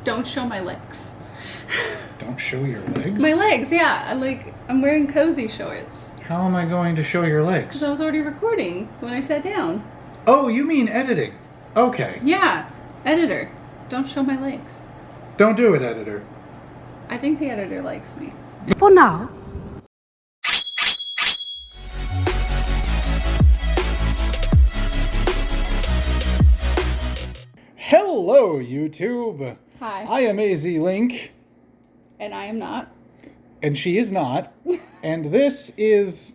Don't show my legs. Don't show your legs? My legs, yeah. I'm wearing cozy shorts. How am I going to show your legs? Because I was already recording when I sat down. Oh, you mean editing. Okay. Yeah. Editor, don't show my legs. Don't do it, editor. I think the editor likes me. For now. Hello, YouTube. Hi. I am AZ Link. And I am not. And she is not. And this is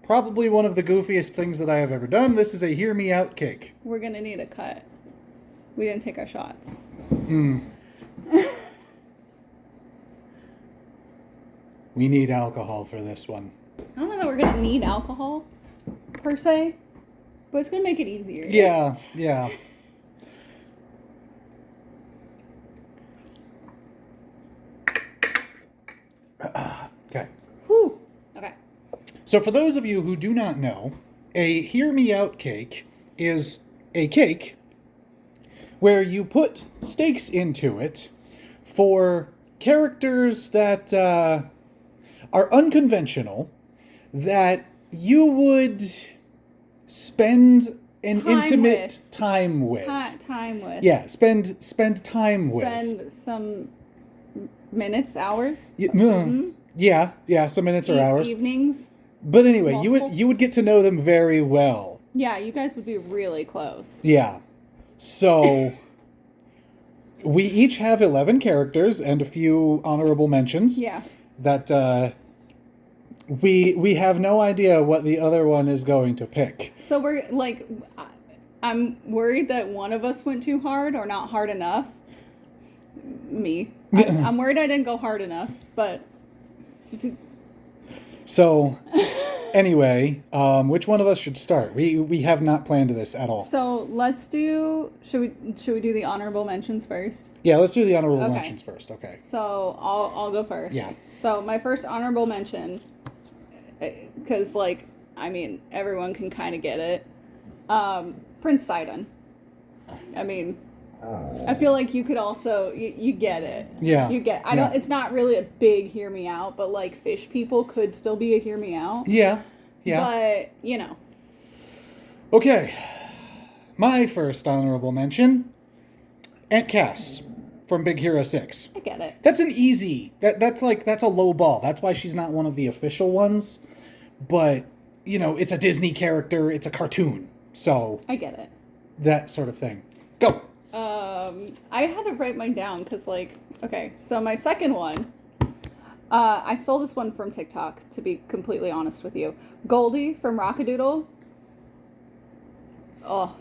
probably one of the goofiest things that I have ever done. This is a Hear Me Out cake. We're going to need a cut. We didn't take our shots. We need alcohol for this one. I don't know that we're going to need alcohol, per se. But it's going to make it easier. Yeah. Okay. Whew. Okay. So for those of you who do not know, a Hear Me Out cake is a cake where you put stakes into it for characters that are unconventional, that you would spend intimate time with. Time with. Yeah, spend time with. Spend some minutes, hours. Yeah, some minutes or hours. Evenings. But anyway, Multiple? you would get to know them very well. Yeah, you guys would be really close. Yeah. So we each have 11 characters and a few honorable mentions. Yeah. That we have no idea what the other one is going to pick. So we're like, I'm worried that one of us went too hard or not hard enough. Me. I'm worried I didn't go hard enough, but... So, anyway, which one of us should start? We have not planned this at all. So let's do... Should we do the honorable mentions first? Yeah, let's do the honorable Okay. mentions first. Okay. So I'll go first. Yeah. So my first honorable mention, because everyone can kind of get it. Prince Sidon. I feel like you could also you get it. Yeah. You get. I don't. It's not really a big hear me out, but like fish people could still be a hear me out. Yeah. But Okay. My first honorable mention, Aunt Cass from Big Hero 6. I get it. That's an easy. That's a low ball. That's why she's not one of the official ones. But, it's a Disney character, it's a cartoon. So I get it. that sort of thing. Go. I had to write mine down because, okay, so my second one, I stole this one from TikTok, to be completely honest with you. Goldie from Rockadoodle. Oh.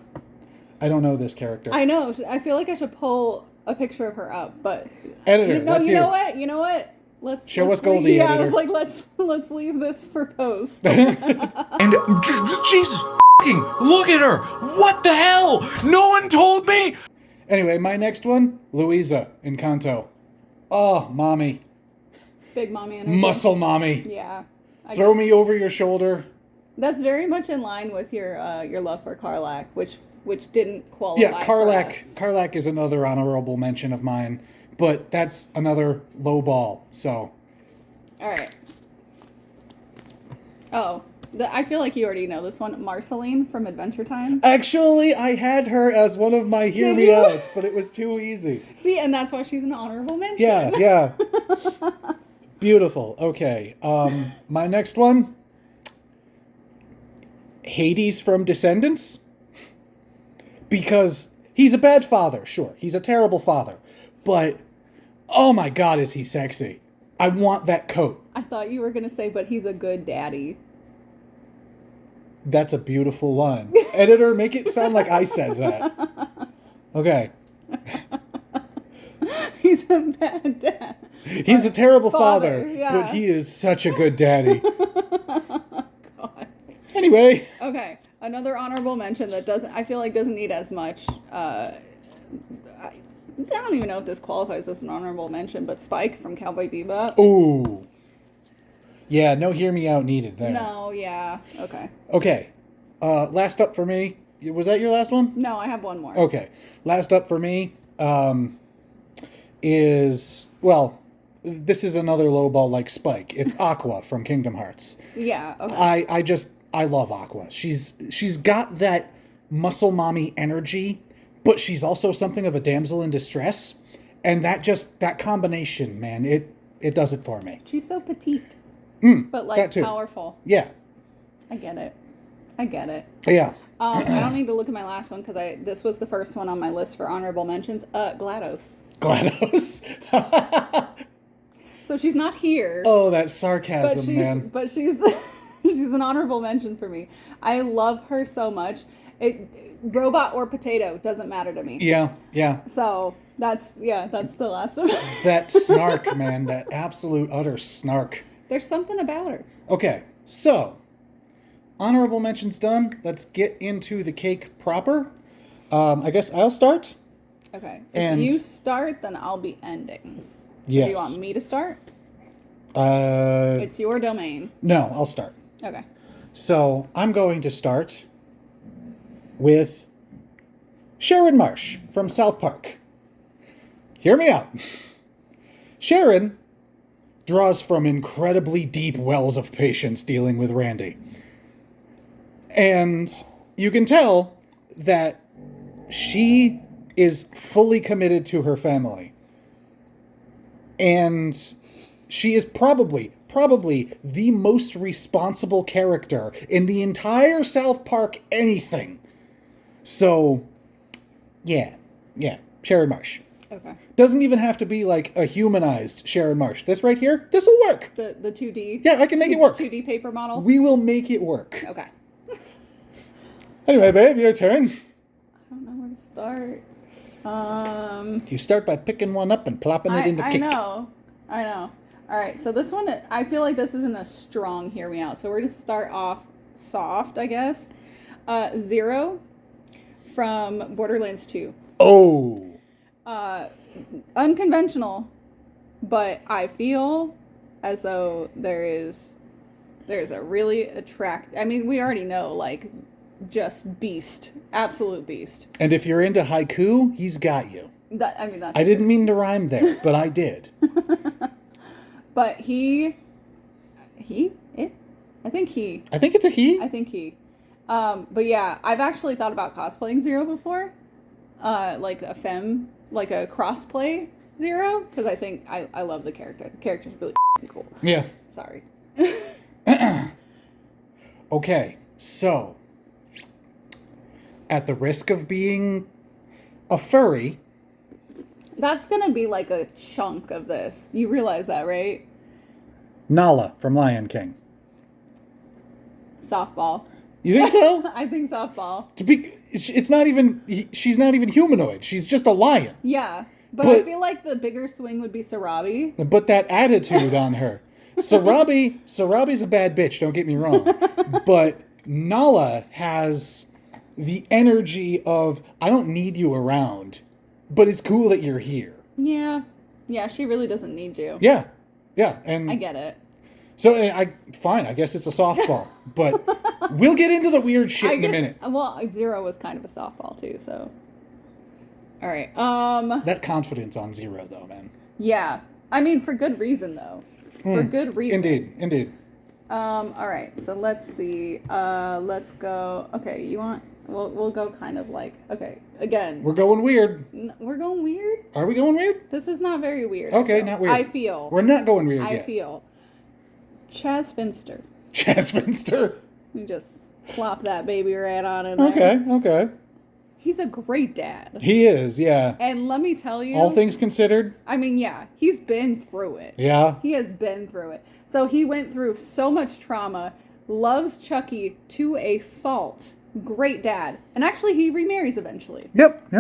I don't know this character. I know. I feel like I should pull a picture of her up, but... Editor, that's you. You know what? Let's Show us Goldie, yeah, editor. I was like, let's leave this for post. And Jesus f***ing, look at her! What the hell? No one told me! Anyway, my next one, Louisa in Kanto. Oh, mommy. Big mommy energy. Muscle mommy. Yeah. Throw me over your shoulder. That's very much in line with your love for Karlak, which didn't qualify. Yeah, Karlak. For us. Karlak is another honorable mention of mine, but that's another low ball. So. All right. Oh, I feel like you already know this one. Marceline from Adventure Time. Actually, I had her as one of my Hear Did Me you? Outs, but it was too easy. See, and that's why she's an honorable mention. Yeah. Beautiful. Okay. My next one, Hades from Descendants. Because he's a bad father, sure. He's a terrible father. But, oh my God, is he sexy. I want that coat. I thought you were going to say, but he's a good daddy. That's a beautiful line. Editor, make it sound like I said that. Okay. He's a bad dad. He's a terrible father, yeah. but he is such a good daddy. God. Anyway. Okay, another honorable mention that doesn't need as much. I don't even know if this qualifies as an honorable mention, but Spike from Cowboy Bebop. Ooh. Yeah, no hear me out needed there. No, yeah, okay. Okay. Last up for me, Was that your last one? No, I have one more. Okay. Last up for me is, well, this is another lowball like Spike. It's Aqua from Kingdom Hearts. Yeah. Okay. I love Aqua. She's got that muscle mommy energy, but she's also something of a damsel in distress. And that combination, man, it does it for me. She's so petite, but like that too. powerful. Yeah. I get it. Yeah. I don't need to look at my last one because this was the first one on my list for honorable mentions. GLaDOS. GLaDOS. So she's not here. Oh, that sarcasm, man. But she's she's an honorable mention for me. I love her so much. Robot or potato doesn't matter to me. Yeah. So that's the last one. That snark, man. That absolute utter snark. There's something about her. Okay, so honorable mentions done. Let's get into the cake proper. I guess I'll start. Okay. And if you start, then I'll be ending. Yes. Do you want me to start? Uh, It's your domain. No, I'll start. Okay. So I'm going to start with Sharon Marsh from South Park. Hear me out. Sharon draws from incredibly deep wells of patience dealing with Randy. And you can tell that she is fully committed to her family. And she is probably the most responsible character in the entire South Park anything. So, yeah, Sharon Marsh. Okay. Doesn't even have to be like a humanized Sharon Marsh. This right here, this will work. The 2D. Yeah, I can make it work. 2D paper model. We will make it work. Okay. Anyway, babe, your turn. I don't know where to start. You start by picking one up and plopping it in the cake. I know. All right, so this one, I feel like this isn't a strong hear me out. So we're going to start off soft, I guess. Zero from Borderlands 2. Oh. Unconventional, but I feel as though there's a really I mean, we already know, like, just beast, absolute beast. And if you're into haiku, he's got you. That's I didn't mean to rhyme there, but I did. But I think it's a he. I think he. But yeah, I've actually thought about cosplaying Zero before. Like a crossplay Zero, because I think I love the character. The character's really cool. Yeah. Sorry. Okay, so at the risk of being a furry, That's gonna be like a chunk of this. You realize that, right? Nala from Lion King. Softball. You think so? I think softball. She's not even humanoid. She's just a lion. Yeah. But I feel like the bigger swing would be Sarabi. But that attitude on her. Sarabi's a bad bitch, don't get me wrong. But Nala has the energy of, I don't need you around, but it's cool that you're here. Yeah. Yeah, she really doesn't need you. Yeah. And I get it. So fine, I guess it's a softball. But we'll get into the weird shit in a minute. Well, Zero was kind of a softball too, so. All right. That confidence on Zero, though, man. Yeah. I mean, for good reason, though. For good reason. Indeed. All right. So let's see. Let's go. Okay. We'll go kind of like. Okay. Again. We're going weird. We're going weird. Are we going weird? This is not very weird. Okay, not weird. I feel. We're not going weird yet. I feel. Chaz Finster. Chaz Finster. You just plop that baby right on in there. Okay. He's a great dad. He is, yeah. And let me tell you. All things considered. I mean, yeah, he's been through it. Yeah. He has been through it. So he went through so much trauma, loves Chucky to a fault. Great dad. And actually, he remarries eventually. Yep.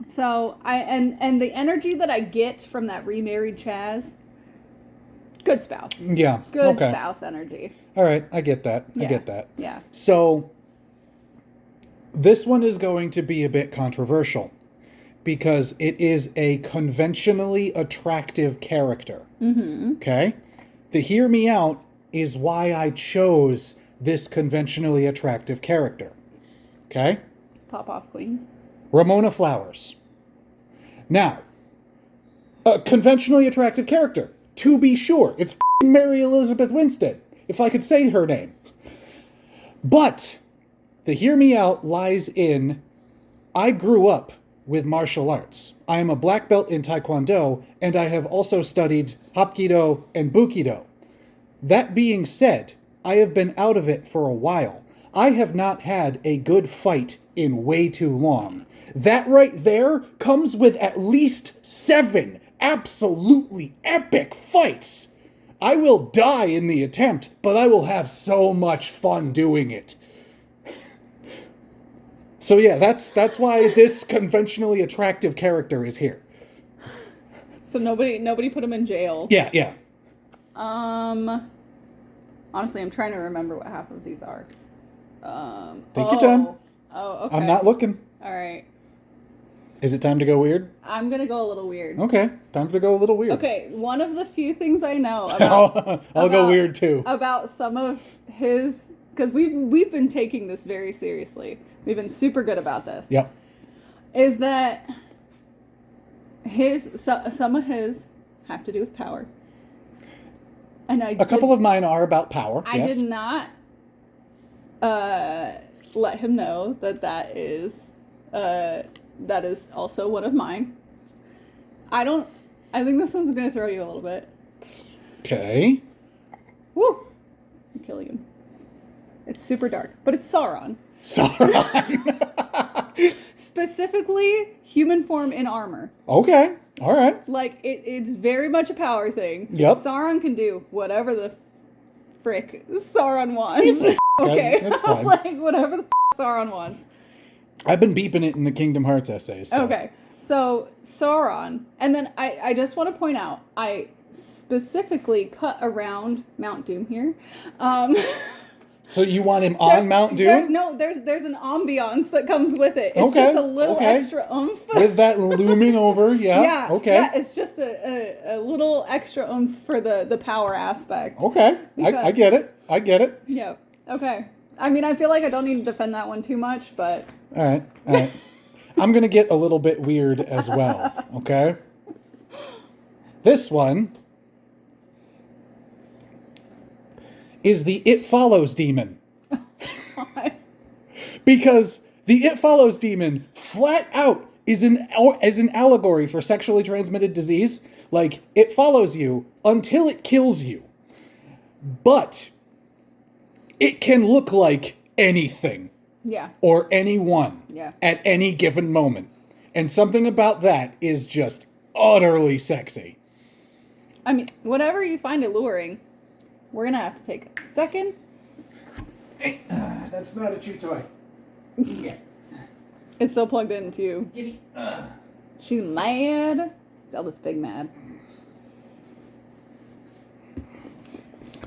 So, and the energy that I get from that remarried Chaz, good spouse. Yeah. Good spouse energy. All right, I get that. I get that. Yeah. So, this one is going to be a bit controversial because it is a conventionally attractive character. Mm-hmm. Okay? The hear me out is why I chose this conventionally attractive character. Okay? Pop off, queen. Ramona Flowers. Now, a conventionally attractive character, to be sure. It's Mary Elizabeth Winstead, if I could say her name. But the hear me out lies in, I grew up with martial arts. I am a black belt in Taekwondo, and I have also studied Hapkido and Bukido. That being said, I have been out of it for a while. I have not had a good fight in way too long. That right there comes with at least 7 absolutely epic fights. I will die in the attempt, but I will have so much fun doing it. So yeah, that's why this conventionally attractive character is here. So nobody put him in jail. Yeah. Honestly, I'm trying to remember what half of these are. Take your time. Oh, okay. I'm not looking. All right. Is it time to go weird? I'm gonna go a little weird. Okay, time to go a little weird. Okay, one of the few things I know about I'll go weird too. About some of his, because we've been taking this very seriously. We've been super good about this. Yep. Is that some of his have to do with power. And a couple of mine are about power. I did not let him know that is also one of mine. I think this one's gonna throw you a little bit. Okay. Woo! I'm killing him. It's super dark, but it's Sauron. Specifically, human form in armor. Okay. All right. Like, it's very much a power thing. Yep. Sauron can do whatever the frick Sauron wants. Okay. That's fine. Like, whatever the Sauron wants. I've been beeping it in the Kingdom Hearts essays. So. Okay. So, Sauron. And then I just want to point out, I specifically cut around Mount Doom here. So you want him on Mount Doom? There's an ambiance that comes with it. It's just a little extra oomph. With that looming over, yeah. Yeah. Okay. Yeah, it's just a little extra oomph for the power aspect. Okay. I get it. Yeah. Okay. I mean, I feel like I don't need to defend that one too much, but... All right. I'm going to get a little bit weird as well, okay? This one is the It Follows demon. Because the It Follows demon flat out is an allegory for sexually transmitted disease. Like, it follows you until it kills you. But it can look like anything. Yeah. Or anyone. Yeah. At any given moment. And something about that is just utterly sexy. I mean, whatever you find alluring, we're going to have to take a second. Hey, that's not a chew toy. Yeah. It's still plugged in, too. Giddy. She's mad. Zelda's big mad.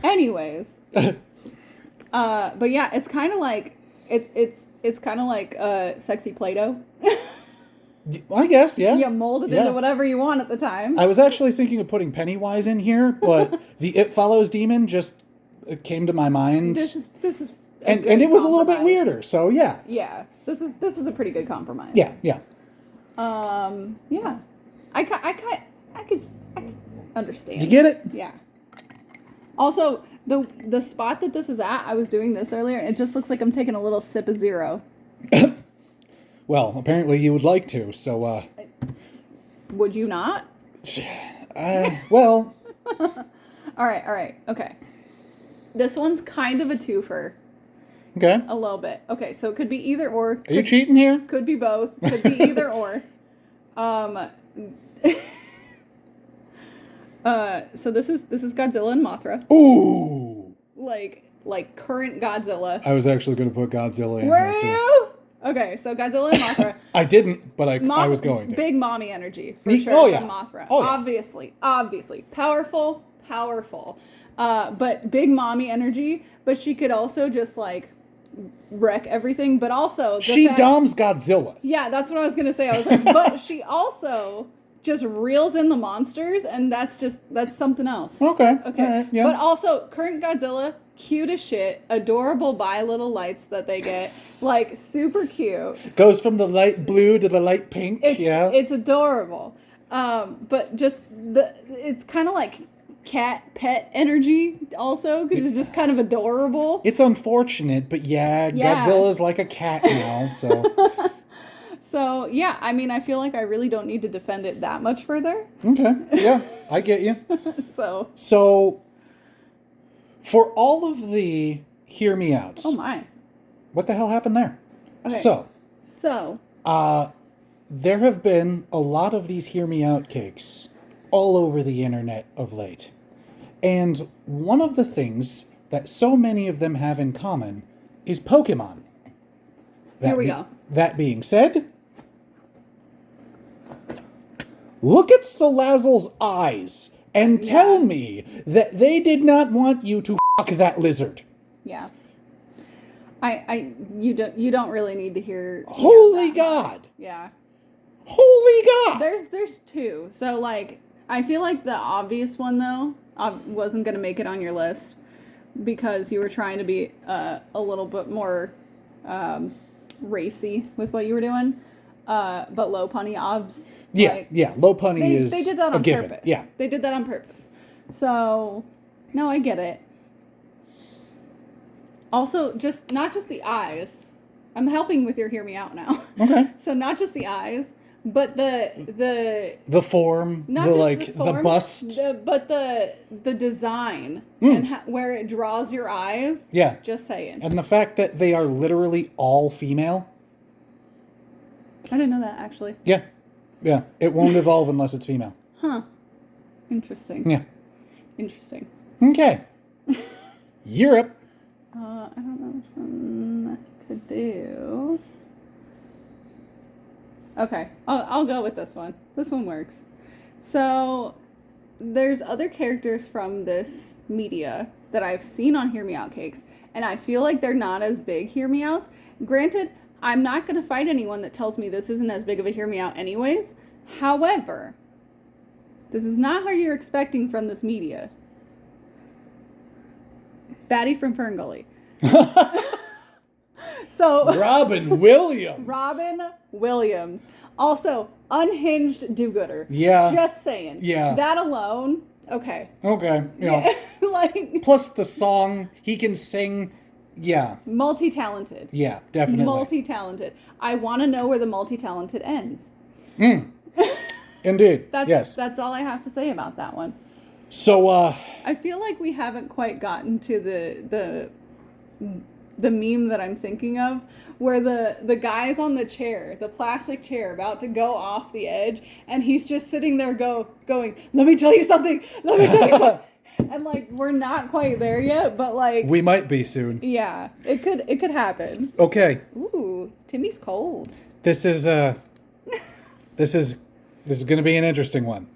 Anyways. But yeah, it's kind of like... It's kind of like sexy Play-Doh. I guess, yeah. You mold it into whatever you want at the time. I was actually thinking of putting Pennywise in here, but the It Follows demon just came to my mind. This is and it was a little bit weirder, so yeah. Yeah, this is a pretty good compromise. Yeah. Yeah. I could understand. You get it? Yeah. Also, the spot that this is at, I was doing this earlier, and it just looks like I'm taking a little sip of zero. Well, apparently you would like to, so, Would you not? Well. Alright, okay. This one's kind of a twofer. Okay. A little bit. Okay, so it could be either or. Are you cheating here? Could be both. Could be either or. So this is Godzilla and Mothra. Ooh. Like current Godzilla. I was actually going to put Godzilla in Were here too. you? Okay, so Godzilla and Mothra. I didn't, but I was going to. Big mommy energy for sure. Oh, yeah. From Mothra. Oh, yeah. Obviously, powerful. But big mommy energy. But she could also just like wreck everything. But also she doms Godzilla. Yeah, that's what I was gonna say. I was like, but she also just reels in the monsters, and that's something else. Okay. Okay. All right, yeah. But also, current Godzilla cute as shit, adorable bi little lights that they get, like super cute. Goes from the light blue to the light pink. It's adorable. But just it's kind of like cat pet energy also, because it's just kind of adorable. It's unfortunate, but yeah, Godzilla's like a cat now, so. So, yeah, I mean, I feel like I really don't need to defend it that much further. Okay, yeah, I get you. So, for all of the hear me outs. Oh my. What the hell happened there? Okay. So. There have been a lot of these hear me out cakes all over the internet of late. And one of the things that so many of them have in common is Pokemon. Here we go. That being said, look at Salazzle's eyes and tell me that they did not want you to fuck that lizard. Yeah. You don't really need to hear. Holy God. Yeah. Holy God. There's two. So like, I feel like the obvious one though, wasn't gonna make it on your list because you were trying to be a little bit more racy with what you were doing. But Lopunny obs. Yeah, Lopunny is they did that on given. purpose. Yeah. They did that on purpose. So, no, I get it. Also, not just the eyes. I'm helping with your hear me out now. Okay. So not just the eyes, but the form, not the just the form, the bust, but the design and where it draws your eyes. Yeah. Just saying. And the fact that they are literally all female. I didn't know that actually. Yeah. Yeah. It won't evolve unless it's female. Huh. Interesting. Yeah. Interesting. Okay. Europe. I don't know which one to do. Okay, I'll go with this one. This one works. So, there's other characters from this media that I've seen on Hear Me Out cakes, and I feel like they're not as big Hear Me Outs. Granted, I'm not going to fight anyone that tells me this isn't as big of a Hear Me Out anyways. However, this is not how you're expecting from this media. Batty from Fern Gully. So Robin Williams. Robin Williams. Also, unhinged do-gooder. Yeah. Just saying. Yeah. That alone, okay. Okay. Yeah. Like. Plus the song, he can sing. Yeah. Multi-talented. Yeah, definitely. Multi-talented. I want to know where the multi-talented ends. Indeed. That's all I have to say about that one. So, I feel like we haven't quite gotten to the meme that I'm thinking of, where the guy's on the chair, the plastic chair, about to go off the edge, and he's just sitting there going, let me tell you something, let me tell you something. And like, we're not quite there yet, but like, we might be soon. Yeah, it could happen. Okay. Ooh, Timmy's cold. This is going to be an interesting one.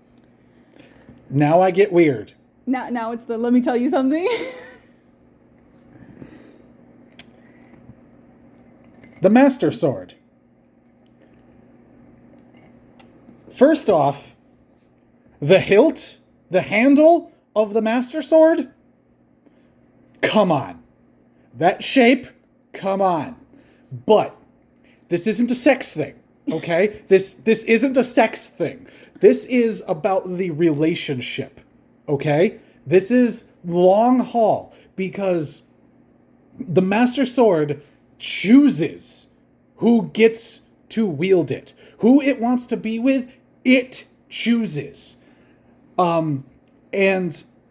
Now I get weird. Now it's the let me tell you something. The Master Sword. First off, the hilt, the handle of the Master Sword? Come on. That shape? Come on. But this isn't a sex thing, okay? This isn't a sex thing. This is about the relationship, okay? This is long haul because the Master Sword chooses who gets to wield it. Who it wants to be with, it chooses. And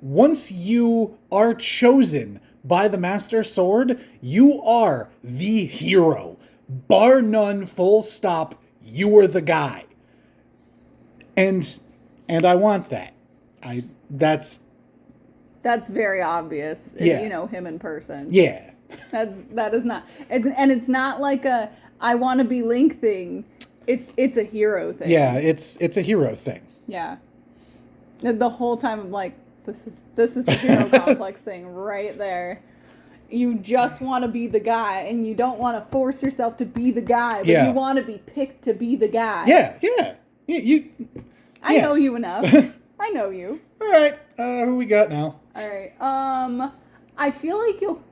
once you are chosen by the Master Sword, you are the hero. Bar none, full stop, you are the guy. And I want that. That's very obvious if you know him in person. Yeah. That is not, it's not like a I want to be Link thing. It's a hero thing. Yeah, it's a hero thing. Yeah. The whole time I'm like, this is the hero complex thing right there. You just want to be the guy, and you don't want to force yourself to be the guy, but you want to be picked to be the guy. Yeah. I know you enough. I know you. All right. Who we got now? All right. I feel like you'll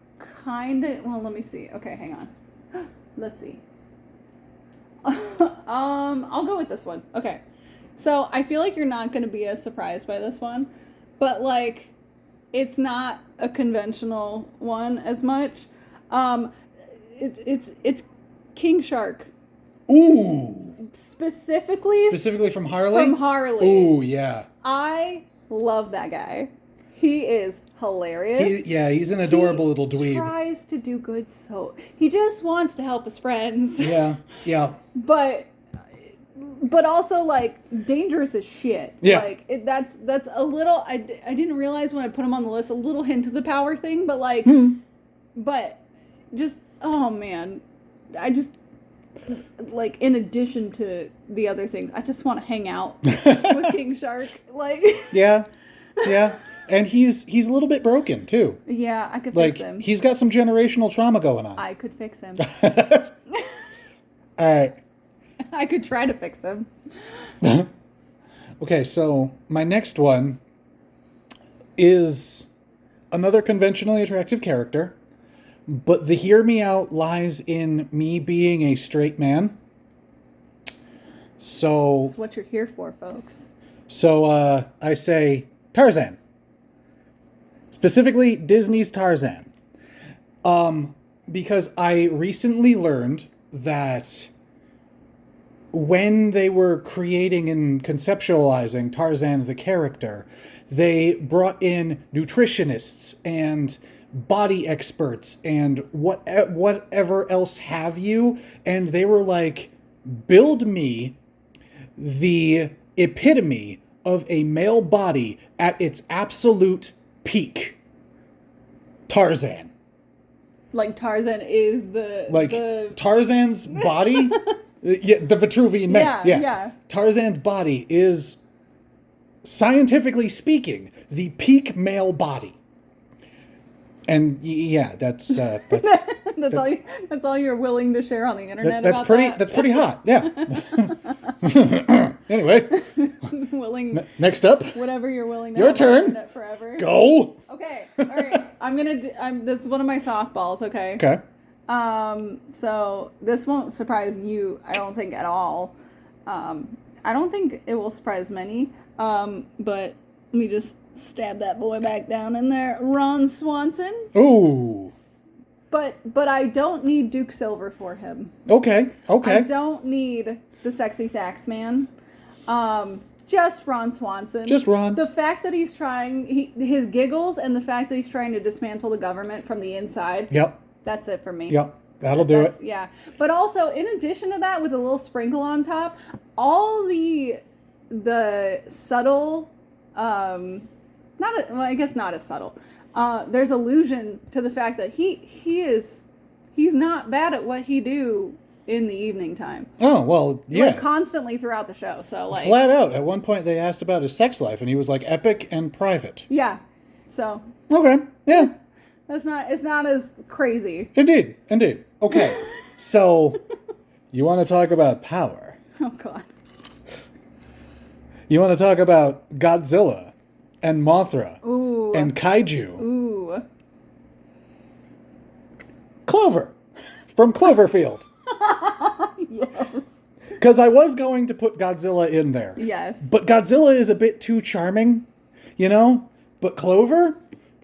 kind of... Well, let me see. Okay, hang on. Let's see. I'll go with this one. Okay. So, I feel like you're not going to be as surprised by this one. But, like, it's not a conventional one as much. It's King Shark. Ooh. Specifically from Harley? From Harley. Ooh, yeah. I love that guy. He is hilarious. He's an adorable little dweeb. He tries to do good, so he just wants to help his friends. Yeah. But also like dangerous as shit. Yeah. Like that's a little. I didn't realize when I put him on the list, a little hint of the power thing, but like, but just oh man, I just like in addition to the other things, I just want to hang out with King Shark. Like yeah. And he's a little bit broken too. Yeah, I could fix him. He's got some generational trauma going on. I could fix him. All right. I could try to fix him. Okay, so my next one is another conventionally attractive character, but the hear me out lies in me being a straight man. So That's what you're here for, folks. So I say Tarzan. Specifically, Disney's Tarzan. Because I recently learned that when they were creating and conceptualizing Tarzan the character, they brought in nutritionists and body experts and whatever else have you, and they were like, build me the epitome of a male body at its absolute peak. Tarzan. Like Tarzan is the Tarzan's body. Yeah, the Vitruvian Man. Yeah. Tarzan's body is, scientifically speaking, the peak male body. And yeah, that's that's all you're willing to share on the internet. That's pretty hot. Yeah. Anyway, willing. Next up. Whatever you're willing to. Your have on the turn. internet forever. Go. Okay. All right. I'm gonna. This is one of my softballs. Okay. Okay. So this won't surprise you, I don't think, at all. I don't think it will surprise many. But let me just stab that boy back down in there. Ron Swanson. Ooh. But I don't need Duke Silver for him. Okay. I don't need the sexy sax man. Just Ron Swanson. Just Ron. The fact that he's trying, his giggles, and the fact that he's trying to dismantle the government from the inside. Yep. That's it for me. Yep. That'll do it. Yeah. But also, in addition to that, with a little sprinkle on top, all the subtle, I guess not as subtle. There's allusion to the fact that he's not bad at what he do in the evening time. Oh, well, yeah. Like constantly throughout the show. So like flat out. At one point they asked about his sex life and he was like epic and private. Yeah. So okay. Yeah. it's not as crazy. Indeed. Okay. So you want to talk about power? Oh god. You want to talk about Godzilla and Mothra. Ooh. And Kaiju. Ooh. Clover from Cloverfield. Yes. Because I was going to put Godzilla in there. Yes. But Godzilla is a bit too charming, you know? But Clover,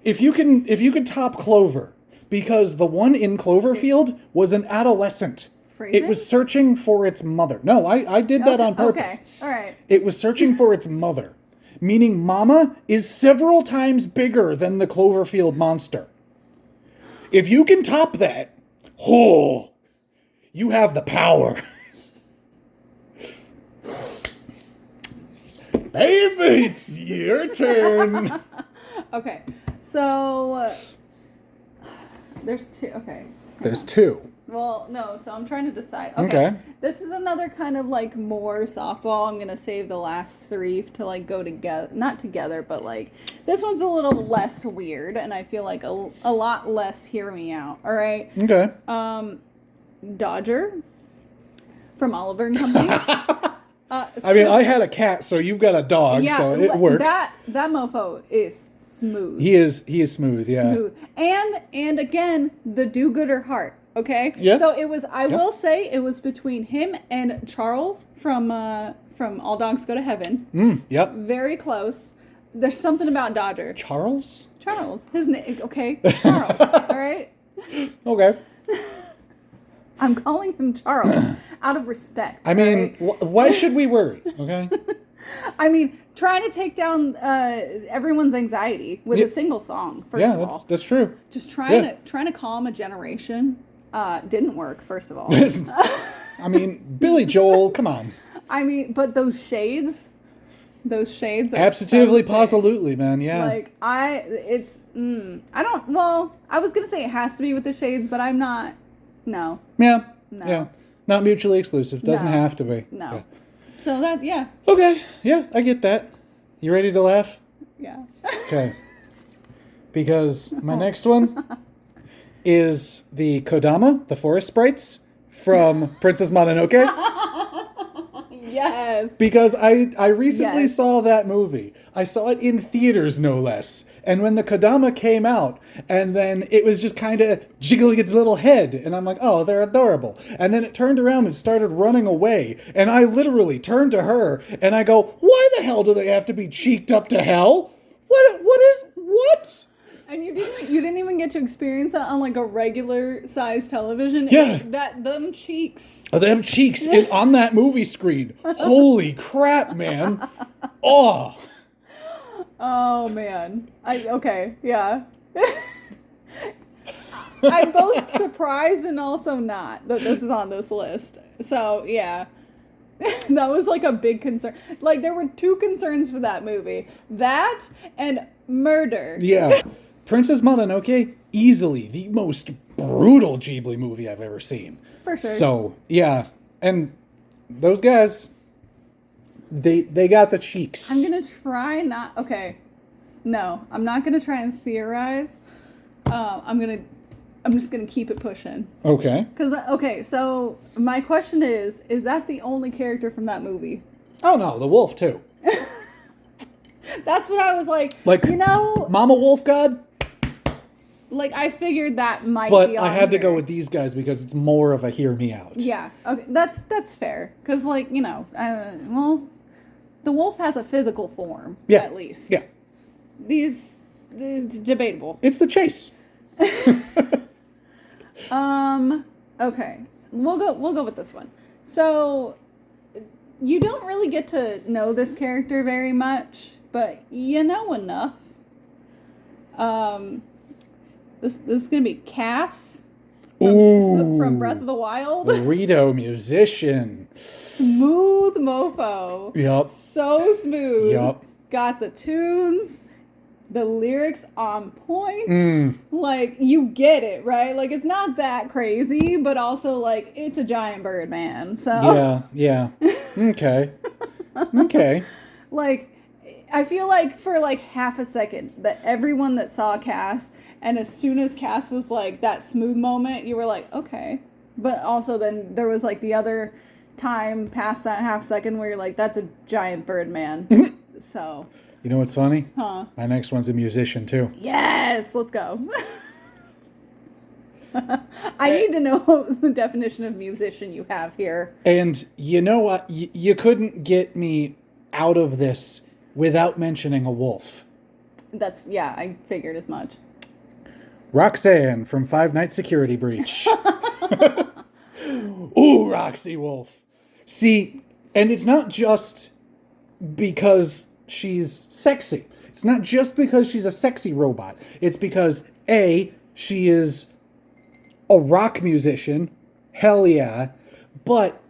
if you can top Clover, because the one in Cloverfield was an adolescent. Phrasing? It was searching for its mother. No, I did that on purpose. Okay. All right. It was searching for its mother. Meaning Mama is several times bigger than the Cloverfield monster. If you can top that, oh, you have the power. Baby, it's your turn. Okay. So there's two. Okay. There's two. Well, no, so I'm trying to decide. Okay. This is another kind of like more softball. I'm going to save the last three to like go together. Not together, but like this one's a little less weird and I feel like a lot less hear me out. All right. Okay. Dodger from Oliver and Company. I mean, I had a cat, so you've got a dog, so it works. That mofo is smooth. He is smooth, yeah. Smooth. And again, the do-gooder heart. Okay. Yeah. So it was. I will say it was between him and Charles from All Dogs Go to Heaven. Yep. Very close. There's something about Dodger. Charles. His name. Okay. Charles. All right. Okay. I'm calling him Charles out of respect. I mean, why should we worry? Okay. I mean, trying to take down everyone's anxiety with a single song. First of all, that's true. Just trying to calm a generation didn't work. First of all, I mean, Billy Joel, come on. I mean, but those shades are Absolutely, so sick. Positively, man. Yeah. Like I don't. Well, I was gonna say it has to be with the shades, but I'm not. No. Yeah. No. Yeah. Not mutually exclusive. Doesn't No. have to be. No. Yeah. So that Okay. Yeah, I get that. You ready to laugh? yeah. Okay. Because my next one is the Kodama, the forest sprites from Princess Mononoke. Yes. Because I recently Yes. saw that movie. I saw it in theaters, no less. And when the Kodama came out, and then it was just kind of jiggling its little head, and I'm like, oh, they're adorable. And then it turned around and started running away, and I literally turned to her, and I go, why the hell do they have to be cheeked up to hell? What? And you didn't even get to experience that on like a regular size television. Yeah. Them cheeks. Oh, them cheeks on that movie screen. Holy crap, man. Oh. Oh man. Okay, yeah. I'm both surprised and also not that this is on this list. So yeah. That was like a big concern. Like there were two concerns for that movie. That and murder. Yeah. Princess Mononoke, easily the most brutal Ghibli movie I've ever seen. For sure. So, yeah. And those guys, they got the cheeks. I'm gonna try not. Okay, no, I'm not gonna try and theorize. I'm just gonna keep it pushing. Okay. So my question is that the only character from that movie? Oh, no, the wolf, too. That's what I was like. Like, Mama Wolf God? Like, I figured that might But be on I had to here. go with these guys because it's more of a hear me out. Yeah, okay, that's fair. Because, like, well, the wolf has a physical form, Yeah. at least. Yeah. It's debatable. It's the chase. Okay. We'll go with this one. So, you don't really get to know this character very much, but you know enough. This is gonna be Cass from Breath of the Wild. Burrito musician. Smooth mofo. Yup. So smooth. Yup. Got the tunes, the lyrics on point. Like, you get it, right? Like, it's not that crazy, but also, like, it's a giant bird, man. So, Yeah. Okay. Okay. like, I feel like for, like, half a second that everyone that saw Cass, and as soon as Cass was, like, that smooth moment, you were like, okay. But also then there was, like, the other time past that half second where you're like, that's a giant bird, man. So... You know what's funny? Huh. My next one's a musician, too. Yes, let's go. I need to know the definition of musician you have here. And you know what? You couldn't get me out of this without mentioning a wolf. I figured as much. Roxanne from Five Nights Security Breach. Ooh, Roxy Wolf. See, and it's not just because she's sexy. It's not just because she's a sexy robot. It's because, A, she is a rock musician. Hell yeah. But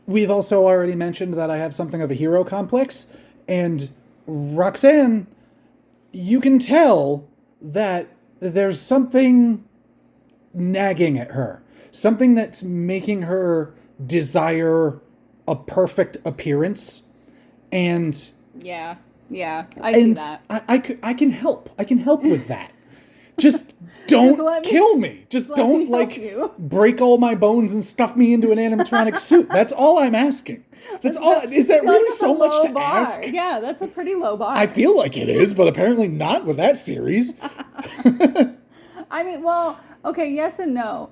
we've also already mentioned that I have something of a hero complex. And Roxanne, you can tell that there's something nagging at her. Something that's making her desire a perfect appearance. And Yeah, I see that. I can help. I can help with that. Just don't let me- kill me. Just let me don't, help like, you. break all my bones and stuff me into an animatronic suit. That's all I'm asking. That's all. Is that That's really a so much low to bar. ask? Yeah, that's a pretty low bar. I feel like it is, but apparently not with that series. I mean, well, okay, yes and no.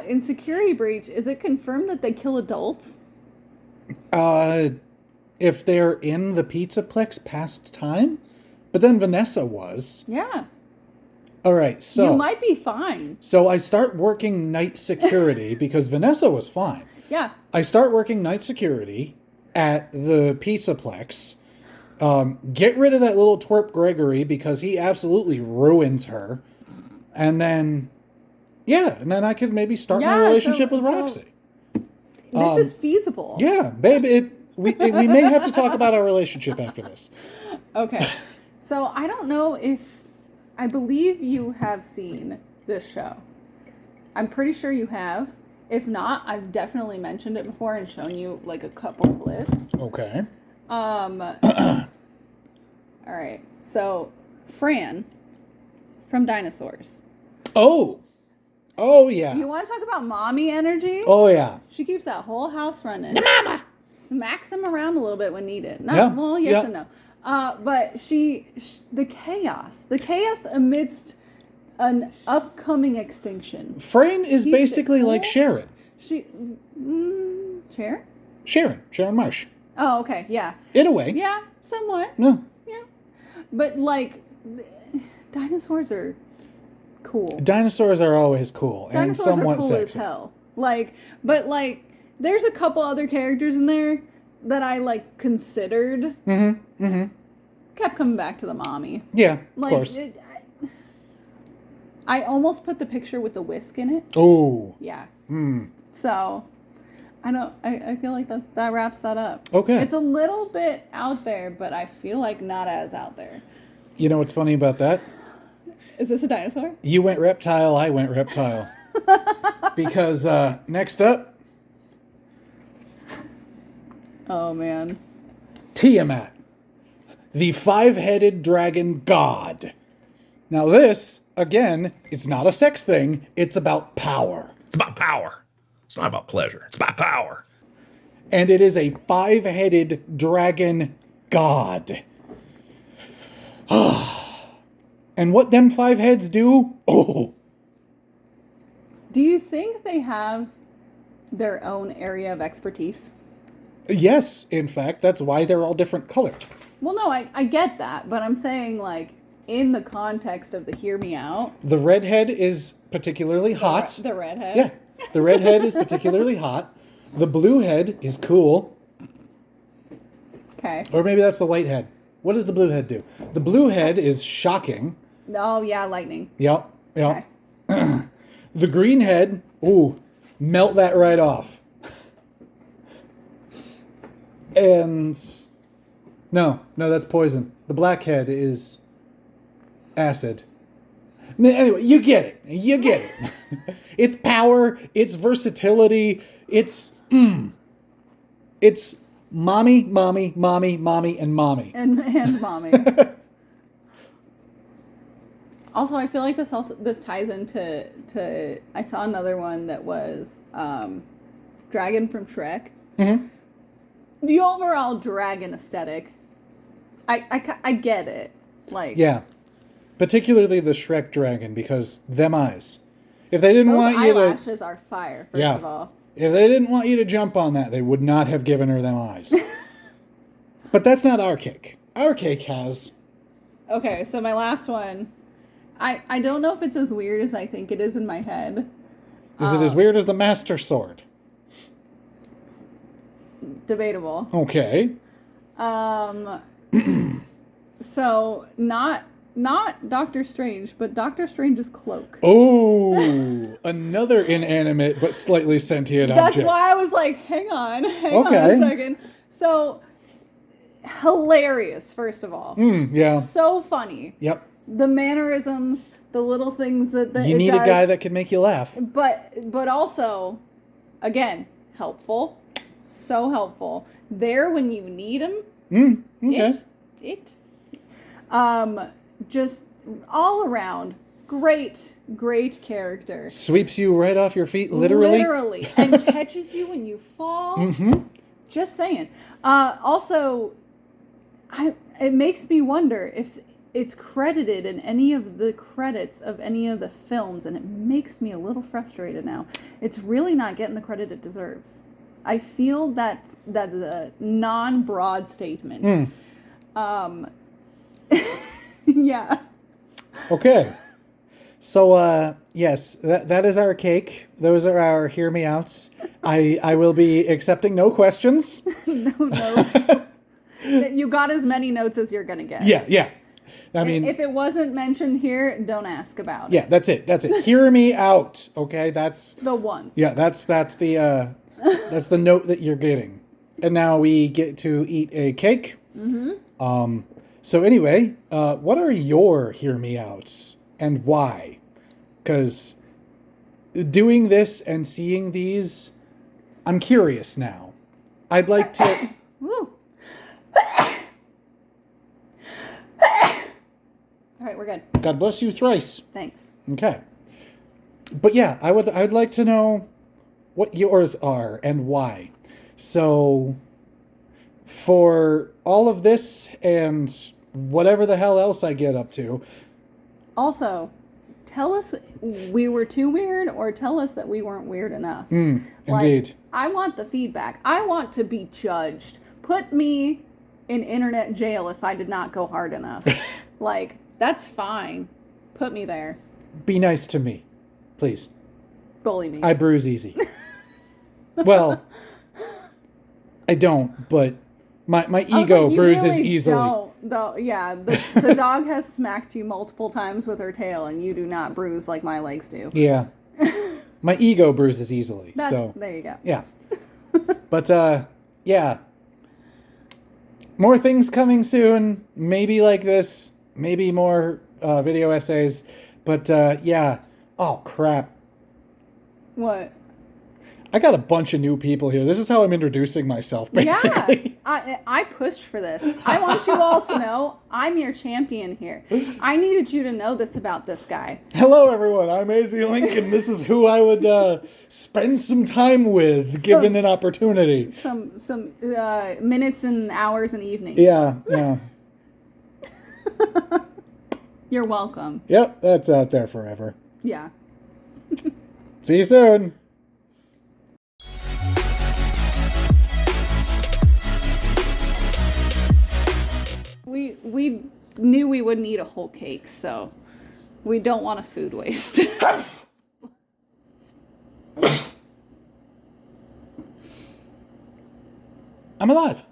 In Security Breach, is it confirmed that they kill adults? If they're in the Pizzaplex past time, but then Vanessa was. Yeah. All right, so You might be fine. so I start working night security because Vanessa was fine. Yeah. I start working night security at the Pizzaplex. Get rid of that little twerp Gregory because he absolutely ruins her. And then, and then I could maybe start my relationship with Roxy. This is feasible. Yeah, babe, we may have to talk about our relationship after this. Okay. So I don't know if... I believe you have seen this show. I'm pretty sure you have. If not, I've definitely mentioned it before and shown you like a couple clips. Okay. All right. So, Fran from Dinosaurs. Oh, yeah. You want to talk about mommy energy? Oh, yeah. She keeps that whole house running. The mama! Smacks him around a little bit when needed. Not, Yeah, well, yes yeah. and no. But the chaos amidst an upcoming extinction. Fran is Keeps it basically like cool. Sharon. Sharon? Sharon Marsh. Oh, okay, yeah. In a way. Yeah, somewhat. No. Yeah. But, like, dinosaurs are cool. Dinosaurs are always cool and Dinosaurs somewhat are cool sexy. as hell. There's a couple other characters in there that I, considered. Kept coming back to the mommy. Yeah, of course. I almost put the picture with the whisk in it. Oh. Yeah. Hmm. So, I feel like that wraps that up. Okay. It's a little bit out there, but I feel like not as out there. You know what's funny about that? Is this a dinosaur? You went reptile, I went reptile. Because next up, Oh, man. Tiamat, the five-headed dragon god. Now this, again, it's not a sex thing, it's about power. It's about power. It's not about pleasure. It's about power. And it is a five-headed dragon god. And what them five heads do? Oh. Do you think they have their own area of expertise? Yes, in fact, that's why they're all different color. Well, no, I get that, but I'm saying, in the context of the hear me out. The redhead is particularly hot. The redhead? Yeah, the redhead is particularly hot. The blue head is cool. Okay. Or maybe that's the white head. What does the blue head do? The blue head is shocking. Oh, yeah, lightning. Yep. Okay. The green head, ooh, melt that right off. And no, that's poison. The black head is acid. Anyway, you get it. It's power, it's versatility, it's mommy, and mommy. And mommy. Also, I feel like this ties into I saw another one that was Dragon from Shrek. Mm-hmm. The overall dragon aesthetic, I get it. Yeah. Particularly the Shrek dragon, because them eyes. If they didn't Those want you to... eyelashes are fire, first of all. If they didn't want you to jump on that, they would not have given her them eyes. But that's not our cake. Our cake has... Okay, so my last one. I don't know if it's as weird as I think it is in my head. Is it as weird as the Master Sword? Debatable. Okay. So not Doctor Strange, but Doctor Strange's cloak. Oh, another inanimate but slightly sentient object. That's why I was like, hang on a second. So hilarious, first of all. Yeah. So funny. Yep. The mannerisms, the little things that you need a guy that can make you laugh. But also, again, helpful. So helpful. There when you need him. Okay. Just all around Great character. Sweeps you right off your feet, literally. Literally. And catches you when you fall. Mm-hmm. Just saying. Also, it makes me wonder if it's credited in any of the credits of any of the films, and it makes me a little frustrated now. It's really not getting the credit it deserves. I feel that's a non-broad statement. Yeah. Okay. So, yes, that is our cake. Those are our hear me outs. I will be accepting no questions. No notes. You got as many notes as you're going to get. Yeah. I mean, if it wasn't mentioned here, don't ask about it. Yeah, that's it. Hear me out, okay? That's The ones. Yeah, that's the that's the note that you're getting. And now we get to eat a cake. Mm-hmm. So anyway, what are your hear me outs and why? Because doing this and seeing these, I'm curious now. I'd like to. Woo. All right, we're good. God bless you thrice. Thanks. Okay. But yeah, I'd like to know what yours are and why. So for all of this and whatever the hell else I get up to. Also, tell us we were too weird, or tell us that we weren't weird enough. Indeed. I want the feedback. I want to be judged. Put me in internet jail if I did not go hard enough. That's fine. Put me there. Be nice to me, please. Bully me. I bruise easy. Well, I don't, but my ego bruises really easily. Don't, though. Yeah, the dog has smacked you multiple times with her tail, and you do not bruise like my legs do. Yeah. My ego bruises easily. There you go. Yeah. But, yeah. More things coming soon. Maybe like this. Maybe more video essays. But, yeah. Oh, crap. What? I got a bunch of new people here. This is how I'm introducing myself, basically. Yeah, I pushed for this. I want you all to know I'm your champion here. I needed you to know this about this guy. Hello, everyone. I'm AZ Lincoln. This is who I would spend some time with, given an opportunity. Some minutes and hours and evenings. Yeah. You're welcome. Yep, that's out there forever. Yeah. See you soon. We knew we wouldn't eat a whole cake, so we don't want a food waste. I'm alive.